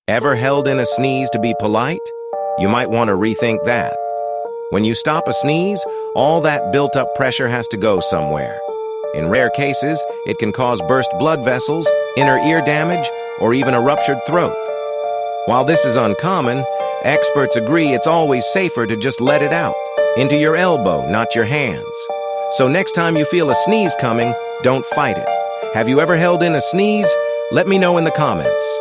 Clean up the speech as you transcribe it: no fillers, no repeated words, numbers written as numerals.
Ever held in a sneeze to be polite? You might want to rethink that. When you stop a sneeze, all that built-up pressure has to go somewhere. In rare cases, it can cause burst blood vessels, inner ear damage, or even a ruptured throat. While this is uncommon, experts agree it's always safer to just let it out, into your elbow, not your hands. So next time you feel a sneeze coming, don't fight it. Have you ever held in a sneeze? Let me know in the comments.